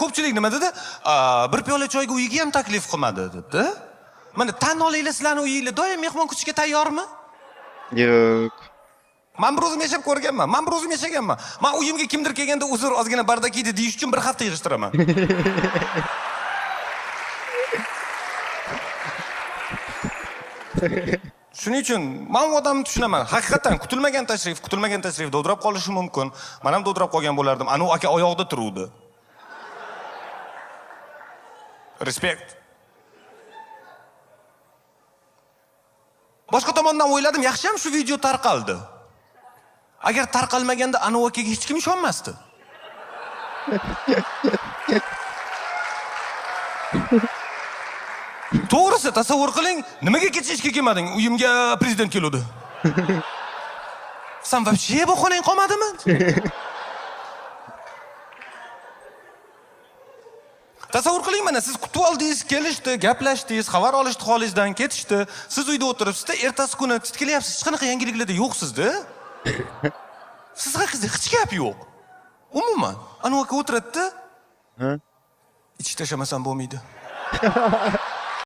Ko'pchilik nima dedi? Bir piyola choyga uyiga ham taklif qilmadi dedi. Mana tan olinglar, sizlarning uyinglar doim mehmon kutishga tayyormi? Yo'q. Men bir o'zim yashab ko'rganman. Men bir o'zim yashaganman. Men uyimga kimdir kelganda uzr ozgina bardak yedi deyish uchun bir hafta yig'ishtiraman. Shuning uchun men odamni tushunaman. Haqiqatan kutilmagan tashrif dovdirab qolishi mumkin. Men ham dovdirab qolgan bo'lardim. Anu aka oyoqda turuvdi. Respekt. Boshqa tomondan o'yladim, yaxshi ham shu video tarqaldi. Agar tarqalmaganda Anu akaga hech kim ishonmasdi. To'g'risi, tasavvur qiling, nimaga ketishga kelmading? Uyimga prezident keldi. Sen вообще bu xonang qolmadimi? Tasavvur qiling, mana siz kutib oldingiz, kelishdi, gaplashdingiz, xabar olishdi, holingizdan ketishdi. Siz uyda o'tiribsiz-da, ertasi kuni kelyapsiz, hech qanaqa yangiliklarda yo'qsiz-da. Siz haqingizda hech gap yo'q. Umuman, Anu aka o'tiradi-da. Ha? Ichib tashamasam bo'lmaydi.